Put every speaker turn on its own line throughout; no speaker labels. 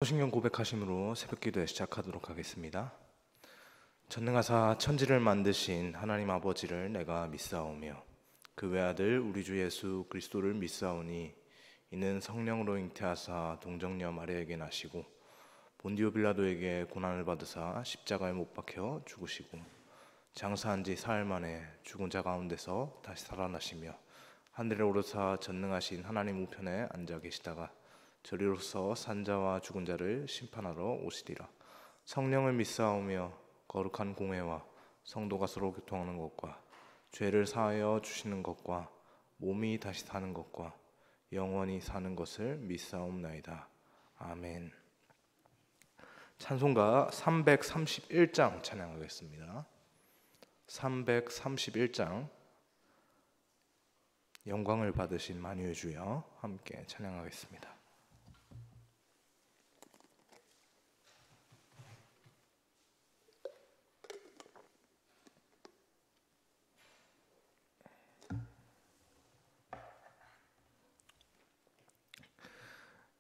소신경 고백하심으로 새벽기도에 시작하도록 하겠습니다. 전능하사 천지를 만드신 하나님 아버지를 내가 믿사오며 그 외아들 우리 주 예수 그리스도를 믿사오니 이는 성령으로 잉태하사 동정녀 마리아에게 나시고 본디오 빌라도에게 고난을 받으사 십자가에 못 박혀 죽으시고 장사한 지 사흘 만에 죽은 자 가운데서 다시 살아나시며 하늘에 오르사 전능하신 하나님 우편에 앉아 계시다가 저리로서 산자와 죽은 자를 심판하러 오시리라. 성령을 믿사오며 거룩한 공회와 성도가 서로 교통하는 것과 죄를 사하여 주시는 것과 몸이 다시 사는 것과 영원히 사는 것을 믿사옵나이다. 아멘. 찬송가 331장 찬양하겠습니다. 331장 영광을 받으신 만유의 주여 함께 찬양하겠습니다.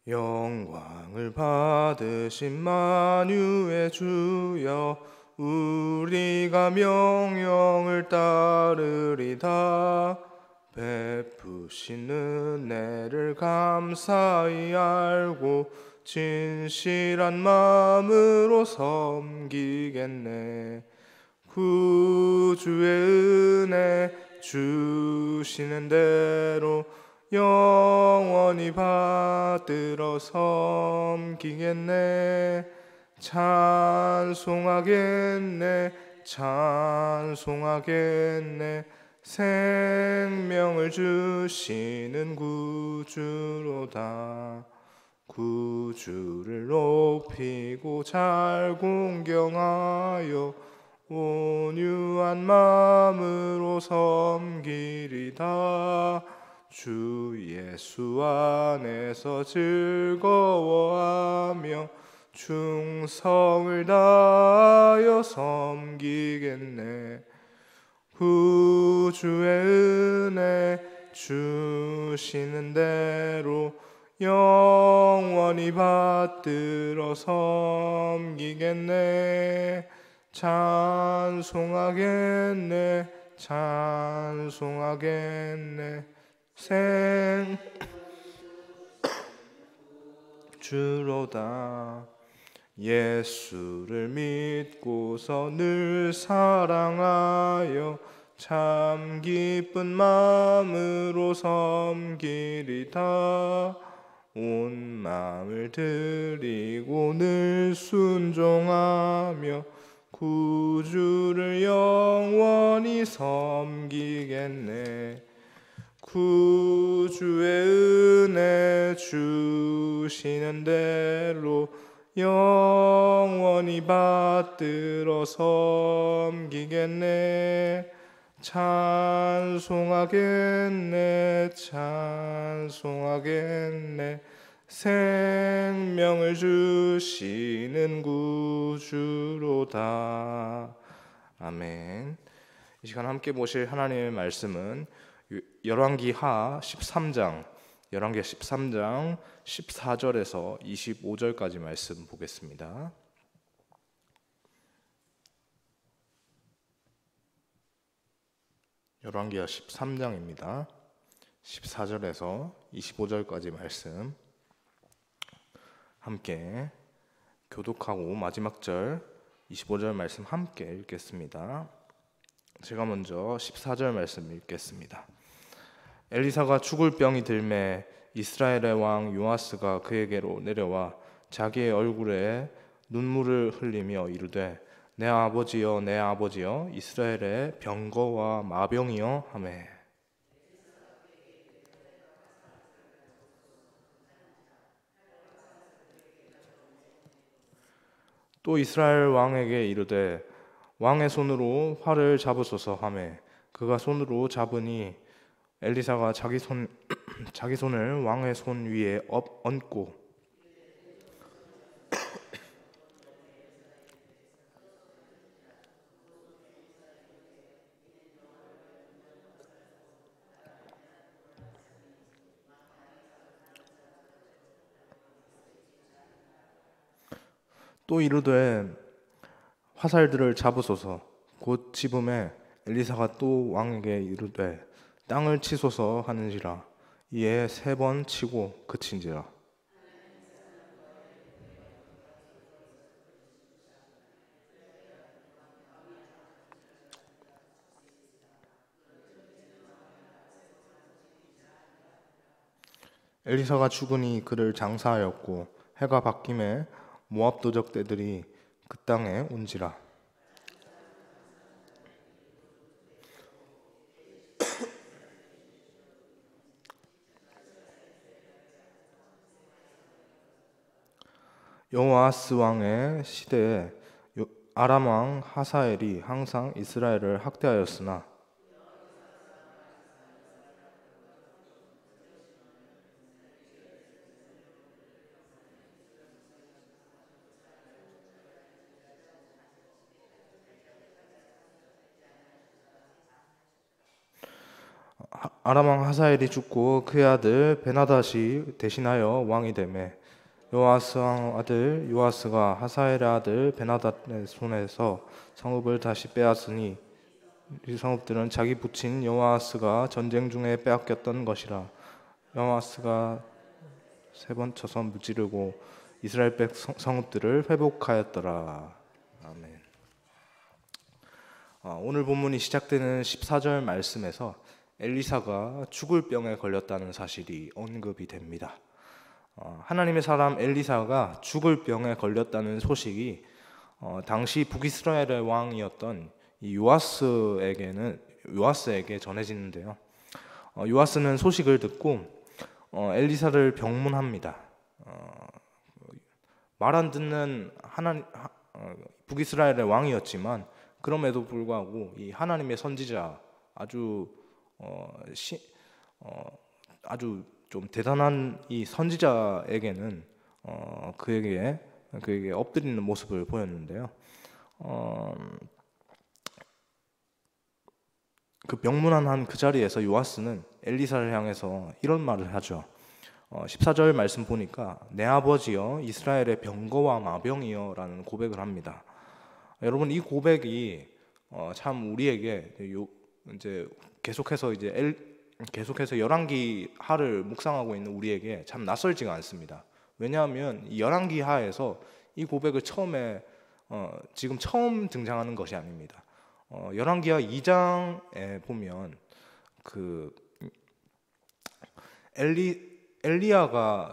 영광을 받으신 만유의 주여 우리가 명령을 따르리다. 베푸신 은혜를 감사히 알고 진실한 마음으로 섬기겠네. 구주의 은혜 주시는 대로 영원히 받들어 섬기겠네. 찬송하겠네 찬송하겠네. 생명을 주시는 구주로다. 구주를 높이고 잘 공경하여 온유한 마음으로 섬기리다. 주 예수 안에서 즐거워하며 충성을 다하여 섬기겠네. 구주의 은혜 주시는 대로 영원히 받들어 섬기겠네. 찬송하겠네 찬송하겠네. 주로다. 예수를 믿고서 늘 사랑하여 참 기쁜 마음으로 섬기리다. 온 마음을 드리고 늘 순종하며 구주를 영원히 섬기겠네. 구주의 은혜 주시는 대로 영원히 받들어 섬기겠네. 찬송하겠네 찬송하겠네. 생명을 주시는 구주로다. 아멘. 이 시간 함께 보실 하나님의 말씀은 열왕기하 13장 14절에서 25절까지 말씀 보겠습니다. 열왕기하 13장입니다. 14절에서 25절까지 말씀 함께 교독하고 마지막 절 25절 말씀 함께 읽겠습니다. 제가 먼저 14절 말씀 읽겠습니다. 엘리사가 죽을 병이 들매 이스라엘의 왕 요아스가 그에게로 내려와 자기의 얼굴에 눈물을 흘리며 이르되 내 아버지여 내 아버지여 이스라엘의 병거와 마병이여 하매 또 이스라엘 왕에게 이르되 왕의 손으로 활을 잡으소서 하매 그가 손으로 잡으니 엘리사가 자기 손을 왕의 손 위에 얹고 또 이르되 화살들을 잡으소서. 곧 집음에 엘리사가 또 왕에게 이르되 땅을 치소서 하는지라. 이에 3번 치고 그친지라. 엘리사가 죽으니 그를 장사하였고 해가 바뀜에 모압 도적 떼들이 그 땅에 온지라. 여호아스 왕의 시대에 아람 왕 하사엘이 항상 이스라엘을 학대하였으나 아람 왕 하사엘이 죽고 그의 아들 베나닷이 대신하여 왕이 되매 요아스 왕 아들 요아스가 하사엘의 아들 베나닷의 손에서 성읍을 다시 빼앗으니 이 성읍들은 자기 부친 요아스가 전쟁 중에 빼앗겼던 것이라. 요아스가 3번 쳐서 무찌르고 이스라엘 백 성읍들을 회복하였더라. 아멘. 오늘 본문이 시작되는 14절 말씀에서 엘리사가 죽을 병에 걸렸다는 사실이 언급이 됩니다. 하나님의 사람 엘리사가 죽을 병에 걸렸다는 소식이 당시 북이스라엘의 왕이었던 이 요아스에게 전해지는데요. 요아스는 소식을 듣고 엘리사를 병문합니다. 말 안 듣는 북이스라엘의 왕이었지만 그럼에도 불구하고 이 하나님의 선지자 아주 좀 대단한 이 선지자에게는 그에게 엎드리는 모습을 보였는데요. 그 병문안 그 자리에서 요아스는 엘리사를 향해서 이런 말을 하죠. 14절 말씀 보니까 내 아버지여 이스라엘의 병거와 마병이여 라는 고백을 합니다. 여러분, 이 고백이 참 우리에게 이제 계속해서 열왕기 하를 묵상하고 있는 우리에게 참 낯설지가 않습니다. 왜냐하면 이 열왕기 하에서 이 고백을 지금 처음 등장하는 것이 아닙니다. 열왕기하 2장에 보면 그 엘리야가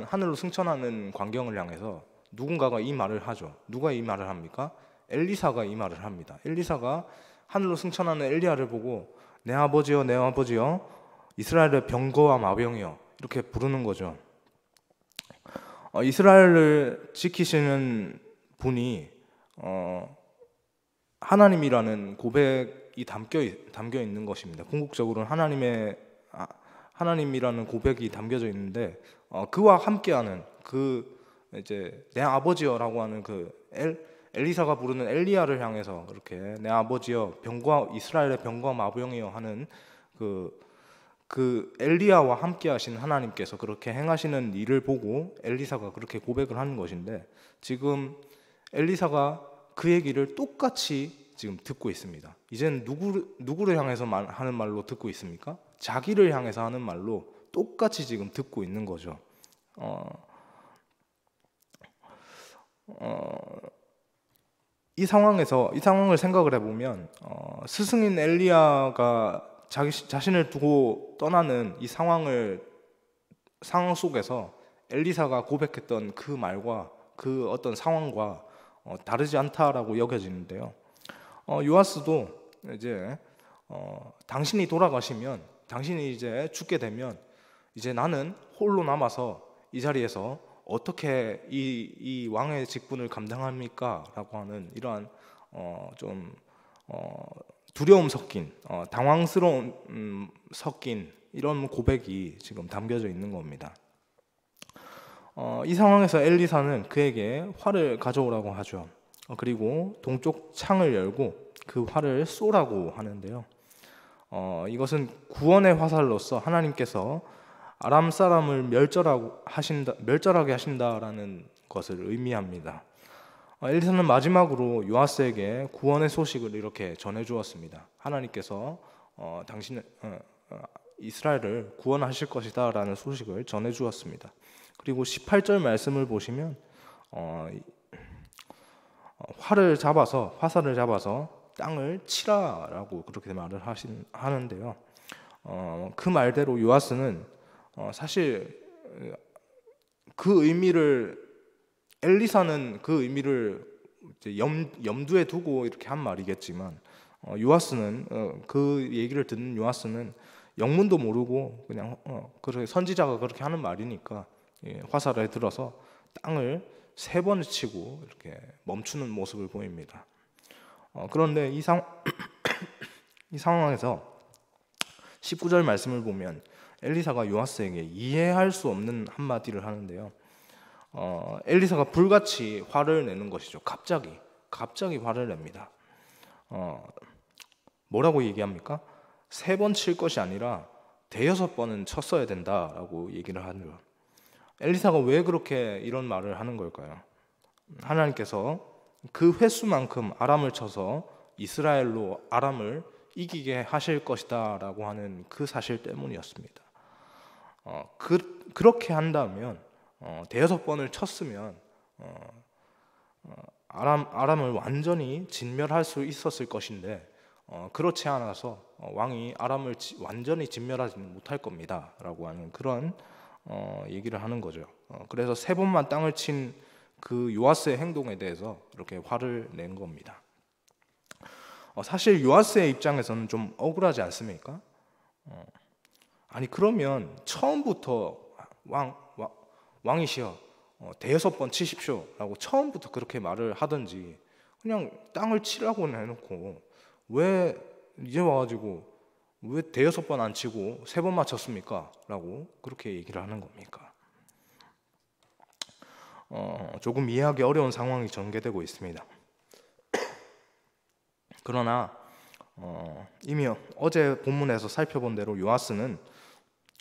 하늘로 승천하는 광경을 향해서 누군가가 이 말을 하죠. 누가 이 말을 합니까? 엘리사가 이 말을 합니다. 엘리사가 하늘로 승천하는 엘리야를 보고 내 아버지여 내 아버지여 이스라엘의 병거와 마병이여 이렇게 부르는 거죠. 이스라엘을 지키시는 분이 하나님이라는 고백이 담겨 있는 것입니다. 궁극적으로는 하나님이라는 고백이 담겨져 있는데 그와 함께하는 이제 내 아버지여라고 하는 엘리사가 부르는 엘리야를 향해서 그렇게 내 아버지여 이스라엘의 병과 마병이여 하는 그 엘리야와 함께 하신 하나님께서 그렇게 행하시는 일을 보고 엘리사가 그렇게 고백을 하는 것인데 지금 엘리사가 그 얘기를 똑같이 지금 듣고 있습니다. 이제는 누구를 향해서 하는 말로 듣고 있습니까? 자기를 향해서 하는 말로 똑같이 지금 듣고 있는 거죠. 이 상황을 생각을 해보면 스승인 엘리야가 자신을 두고 떠나는 이 상황 속에서 엘리사가 고백했던 그 말과 그 어떤 상황과 다르지 않다라고 여겨지는데요. 요아스도 이제 당신이 돌아가시면 당신이 이제 죽게 되면 이제 나는 홀로 남아서 이 자리에서 어떻게 이 왕의 직분을 감당합니까? 라고 하는 이러한 좀 두려움 섞인 당황스러움 섞인 이런 고백이 지금 담겨져 있는 겁니다. 이 상황에서 엘리사는 그에게 활을 가져오라고 하죠. 그리고 동쪽 창을 열고 그 활을 쏘라고 하는데요. 이것은 구원의 화살로서 하나님께서 아람 사람을 멸절하게 하신다라는 것을 의미합니다. 엘리사는 마지막으로 요아스에게 구원의 소식을 이렇게 전해 주었습니다. 하나님께서 당신의 이스라엘을 구원하실 것이다라는 소식을 전해 주었습니다. 그리고 18절 말씀을 보시면 화살을 잡아서 땅을 치라라고 그렇게 말을 하는데요. 그 말대로 요아스는 사실 그 의미를, 엘리사는 그 의미를 이제 염두에 두고 이렇게 한 말이겠지만, 요아스는 그 얘기를 듣는 요아스는 영문도 모르고 그냥 그렇게 선지자가 그렇게 하는 말이니까 화살을 들어서 땅을 3번을 치고 이렇게 멈추는 모습을 보입니다. 그런데 이 상황에서 19절 말씀을 보면 엘리사가 요아스에게 이해할 수 없는 한마디를 하는데요. 엘리사가 불같이 화를 내는 것이죠. 갑자기 화를 냅니다. 뭐라고 얘기합니까? 3번 칠 것이 아니라 5번은 쳤어야 된다라고 얘기를 하네요. 엘리사가 왜 그렇게 이런 말을 하는 걸까요? 하나님께서 그 횟수만큼 아람을 쳐서 이스라엘로 아람을 이기게 하실 것이다 라고 하는 그 사실 때문이었습니다. 그렇게 한다면 5번을 쳤으면 아람을 완전히 진멸할 수 있었을 것인데, 그렇지 않아서 왕이 아람을 완전히 진멸하지는 못할 겁니다 라고 하는 그런 얘기를 하는 거죠. 그래서 3번만 땅을 친 그 요아스의 행동에 대해서 이렇게 화를 낸 겁니다. 사실 요아스의 입장에서는 좀 억울하지 않습니까? 아니 그러면 처음부터 왕이시여 5번 치십시오 라고 처음부터 그렇게 말을 하든지, 그냥 땅을 치라고 해놓고 왜 이제 와가지고 왜 5번 안 치고 3번만 쳤습니까? 라고 그렇게 얘기를 하는 겁니까? 조금 이해하기 어려운 상황이 전개되고 있습니다. 그러나 이미 어제 본문에서 살펴본 대로 요아스는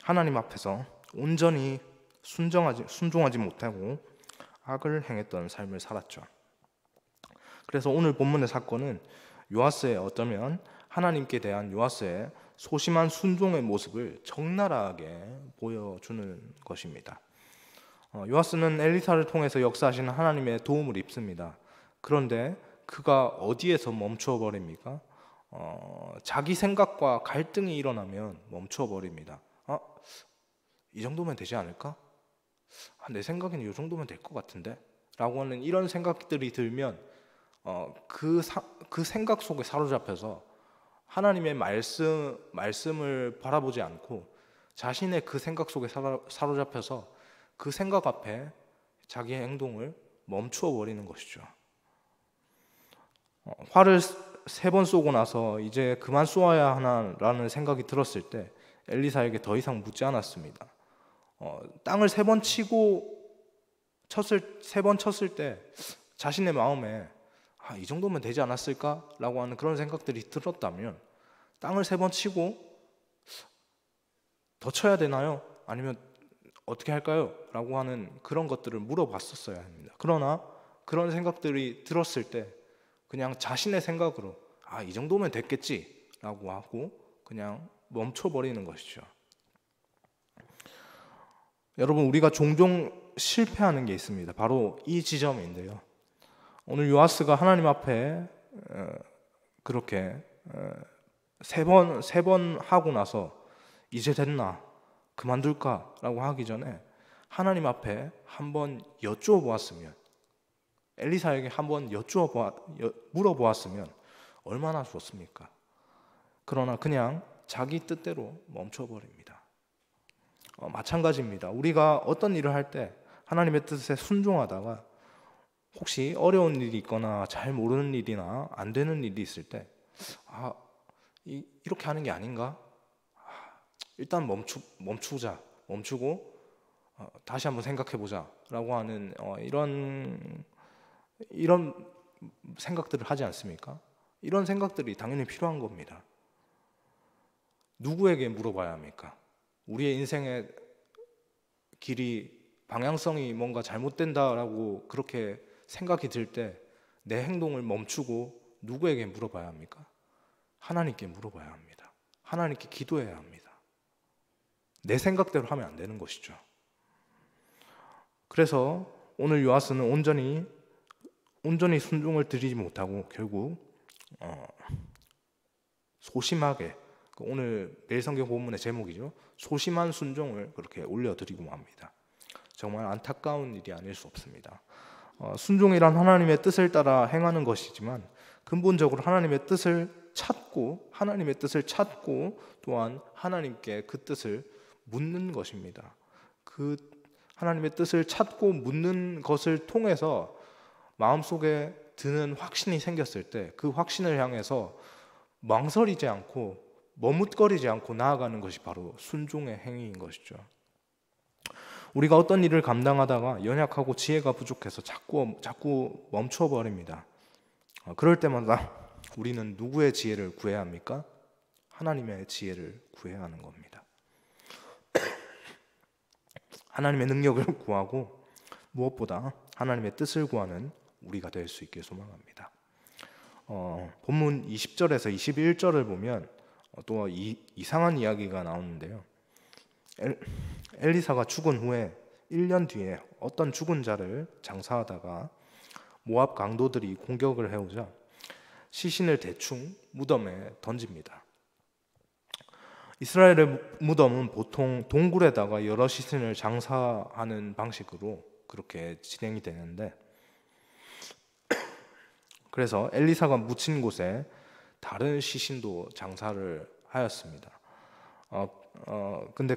하나님 앞에서 온전히 순종하지 못하고 악을 행했던 삶을 살았죠. 그래서 오늘 본문의 사건은 요아스의 어쩌면 하나님께 대한 요아스의 소심한 순종의 모습을 적나라하게 보여주는 것입니다. 요아스는 엘리사를 통해서 역사하시는 하나님의 도움을 입습니다. 그런데 그가 어디에서 멈춰 버립니까? 자기 생각과 갈등이 일어나면 멈춰 버립니다. 이 정도면 되지 않을까? 내 생각에는 이 정도면 될 것 같은데? 라고 하는 이런 생각들이 들면 그 생각 속에 사로잡혀서 하나님의 말씀을 바라보지 않고 자신의 그 생각 속에 사로잡혀서 그 생각 앞에 자기의 행동을 멈추어 버리는 것이죠. 화를 3번 쏘고 나서 이제 그만 쏘아야 하나라는 생각이 들었을 때 엘리사에게 더 이상 묻지 않았습니다. 땅을 3번 쳤을 때 자신의 마음에 이 정도면 되지 않았을까? 라고 하는 그런 생각들이 들었다면 땅을 3번 치고 더 쳐야 되나요? 아니면 어떻게 할까요? 라고 하는 그런 것들을 물어봤었어야 합니다. 그러나 그런 생각들이 들었을 때 그냥 자신의 생각으로 이 정도면 됐겠지 라고 하고 그냥 멈춰버리는 것이죠. 여러분, 우리가 종종 실패하는 게 있습니다. 바로 이 지점인데요. 오늘 요아스가 하나님 앞에 그렇게 3번 하고 나서 이제 됐나? 그만둘까? 라고 하기 전에 하나님 앞에 한번 여쭈어보았으면, 엘리사에게 한번 물어보았으면 얼마나 좋습니까? 그러나 그냥 자기 뜻대로 멈춰버립니다. 마찬가지입니다. 우리가 어떤 일을 할 때 하나님의 뜻에 순종하다가 혹시 어려운 일이 있거나 잘 모르는 일이나 안 되는 일이 있을 때 이렇게 하는 게 아닌가? 일단 멈추고 다시 한번 생각해보자 라고 하는 이런 생각들을 하지 않습니까? 이런 생각들이 당연히 필요한 겁니다. 누구에게 물어봐야 합니까? 우리의 인생의 길이 방향성이 뭔가 잘못된다라고 그렇게 생각이 들 때 내 행동을 멈추고 누구에게 물어봐야 합니까? 하나님께 물어봐야 합니다. 하나님께 기도해야 합니다. 내 생각대로 하면 안 되는 것이죠. 그래서 오늘 요아스는 온전히 순종을 드리지 못하고 결국 소심하게, 오늘 매일 성경 본문의 제목이죠. 소심한 순종을 그렇게 올려드리고 맙니다. 정말 안타까운 일이 아닐 수 없습니다. 순종이란 하나님의 뜻을 따라 행하는 것이지만 근본적으로 하나님의 뜻을 찾고 또한 하나님께 그 뜻을 묻는 것입니다. 그 하나님의 뜻을 찾고 묻는 것을 통해서 마음속에 드는 확신이 생겼을 때 그 확신을 향해서 망설이지 않고 머뭇거리지 않고 나아가는 것이 바로 순종의 행위인 것이죠. 우리가 어떤 일을 감당하다가 연약하고 지혜가 부족해서 자꾸 멈춰버립니다. 그럴 때마다 우리는 누구의 지혜를 구해야 합니까? 하나님의 지혜를 구해야 하는 겁니다. 하나님의 능력을 구하고 무엇보다 하나님의 뜻을 구하는 우리가 될 수 있길 소망합니다. 본문 20절에서 21절을 보면 또 이상한 이야기가 나오는데요. 엘리사가 죽은 후에 1년 뒤에 어떤 죽은 자를 장사하다가 모압 강도들이 공격을 해오자 시신을 대충 무덤에 던집니다. 이스라엘의 무덤은 보통 동굴에다가 여러 시신을 장사하는 방식으로 그렇게 진행이 되는데, 그래서 엘리사가 묻힌 곳에 다른 시신도 장사를 하였습니다. 근데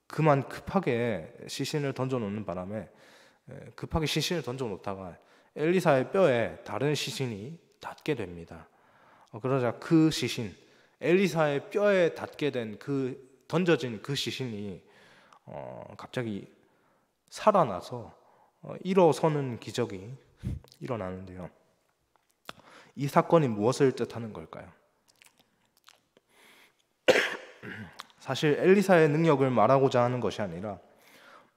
그만 급하게 시신을 던져놓는 바람에 급하게 시신을 던져놓다가 엘리사의 뼈에 다른 시신이 닿게 됩니다. 그러자 그 시신, 엘리사의 뼈에 닿게 된 던져진 그 시신이 갑자기 살아나서 일어서는 기적이 일어나는데요. 이 사건이 무엇을 뜻하는 걸까요? 사실 엘리사의 능력을 말하고자 하는 것이 아니라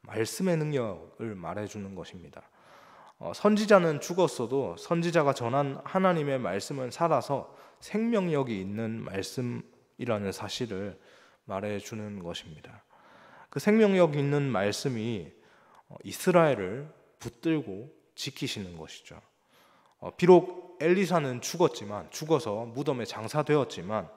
말씀의 능력을 말해주는 것입니다. 선지자는 죽었어도 선지자가 전한 하나님의 말씀은 살아서 생명력이 있는 말씀이라는 사실을 말해주는 것입니다. 그 생명력 있는 말씀이 이스라엘을 붙들고 지키시는 것이죠. 비록 엘리사는 죽어서 무덤에 장사되었지만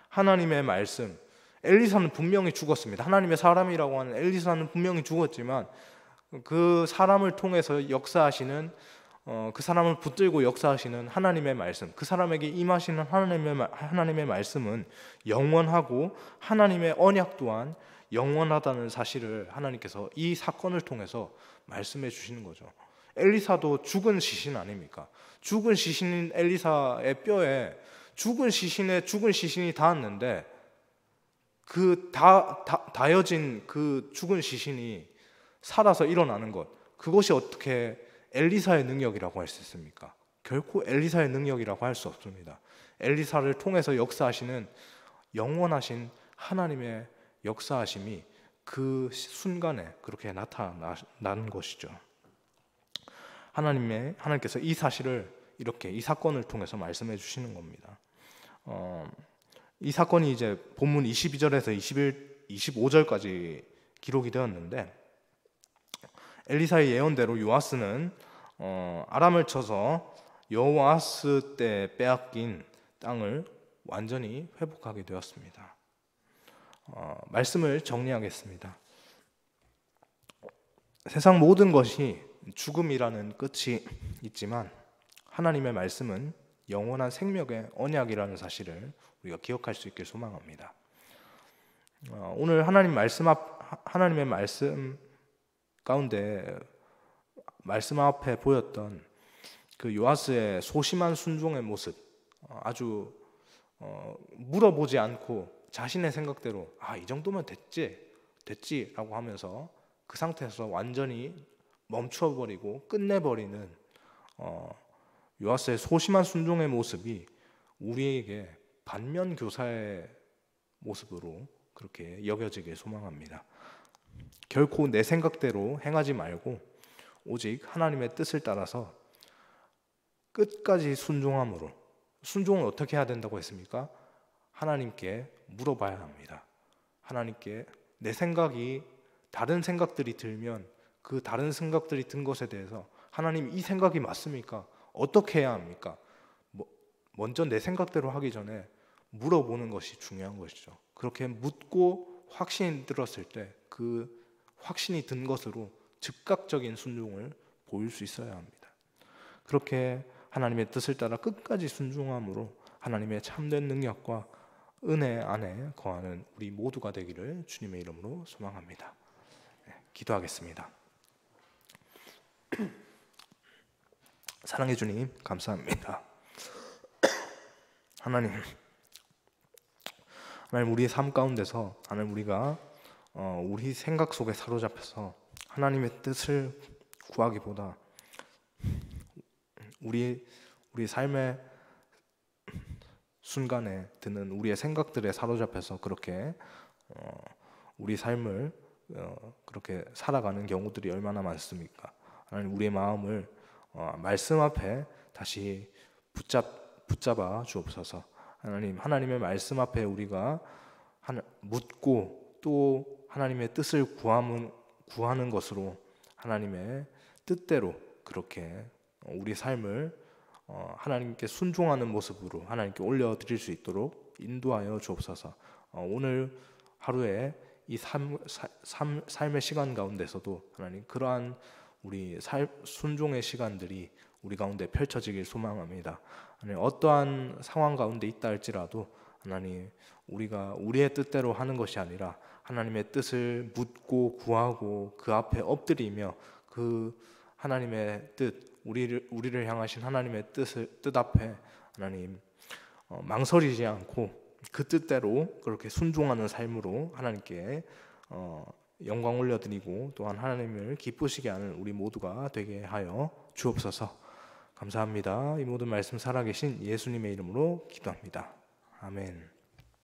하나님의 말씀, 엘리사는 분명히 죽었습니다. 하나님의 사람이라고 하는 엘리사는 분명히 죽었지만 그 사람을 통해서 역사하시는, 그 사람을 붙들고 역사하시는 하나님의 말씀, 그 사람에게 임하시는 하나님의 말씀은 영원하고 하나님의 언약 또한 영원하다는 사실을 하나님께서 이 사건을 통해서 말씀해 주시는 거죠. 엘리사도 죽은 시신 아닙니까? 죽은 시신인 엘리사의 뼈에 죽은 시신이 닿았는데 그 다여진 그 죽은 시신이 살아서 일어나는 것, 그것이 어떻게 엘리사의 능력이라고 할 수 있습니까? 결코 엘리사의 능력이라고 할 수 없습니다. 엘리사를 통해서 역사하시는 영원하신 하나님의 역사하심이 그 순간에 그렇게 나타나는 것이죠. 하나님께서 이 사실을 이렇게 이 사건을 통해서 말씀해 주시는 겁니다. 이 사건이 이제 본문 22절에서 25절까지 기록이 되었는데, 엘리사의 예언대로 요아스는 아람을 쳐서 여호아스 때 빼앗긴 땅을 완전히 회복하게 되었습니다. 말씀을 정리하겠습니다. 세상 모든 것이 죽음이라는 끝이 있지만 하나님의 말씀은 영원한 생명의 언약이라는 사실을 우리가 기억할 수 있길 소망합니다. 오늘 하나님의 말씀 가운데 말씀 앞에 보였던 그 요아스의 소심한 순종의 모습, 아주 물어보지 않고 자신의 생각대로 이 정도면 됐지라고 하면서 그 상태에서 완전히 멈춰버리고 끝내버리는 요아스의 소심한 순종의 모습이 우리에게 반면교사의 모습으로 그렇게 여겨지길 소망합니다. 결코 내 생각대로 행하지 말고 오직 하나님의 뜻을 따라서 끝까지 순종함으로. 순종을 어떻게 해야 된다고 했습니까? 하나님께 물어봐야 합니다. 하나님께 내 생각이 다른 생각들이 들면 그 다른 생각들이 든 것에 대해서 하나님 이 생각이 맞습니까? 어떻게 해야 합니까? 먼저 내 생각대로 하기 전에 물어보는 것이 중요한 것이죠. 그렇게 묻고 확신이 들었을 때 그 확신이 든 것으로 즉각적인 순종을 보일 수 있어야 합니다. 그렇게 하나님의 뜻을 따라 끝까지 순종함으로 하나님의 참된 능력과 은혜 안에 거하는 우리 모두가 되기를 주님의 이름으로 소망합니다. 기도하겠습니다. 사랑해 주님, 감사합니다. 하나님 우리의 삶 가운데서 하나님 우리가 우리 생각 속에 사로잡혀서 하나님의 뜻을 구하기보다 우리 삶의 순간에 드는 우리의 생각들에 사로잡혀서 그렇게 우리 삶을 그렇게 살아가는 경우들이 얼마나 많습니까? 하나님 우리의 마음을 말씀 앞에 다시 붙잡아 주옵소서. 하나님의 말씀 앞에 우리가 묻고 또 하나님의 뜻을 구하는 것으로 하나님의 뜻대로 그렇게 우리 삶을 하나님께 순종하는 모습으로 하나님께 올려드릴 수 있도록 인도하여 주옵소서. 오늘 하루에 이 삶의 시간 가운데서도 하나님 그러한 우리 순종의 시간들이 우리 가운데 펼쳐지길 소망합니다. 하나님 어떠한 상황 가운데 있다 할지라도 하나님 우리가 우리의 뜻대로 하는 것이 아니라 하나님의 뜻을 묻고 구하고 그 앞에 엎드리며 그 하나님의 뜻 우리를 향하신 하나님의 뜻 앞에 하나님 망설이지 않고 그 뜻대로 그렇게 순종하는 삶으로 하나님께 영광 올려드리고 또한 하나님을 기쁘시게 하는 우리 모두가 되게 하여 주옵소서. 감사합니다. 이 모든 말씀 살아계신 예수님의 이름으로 기도합니다. 아멘.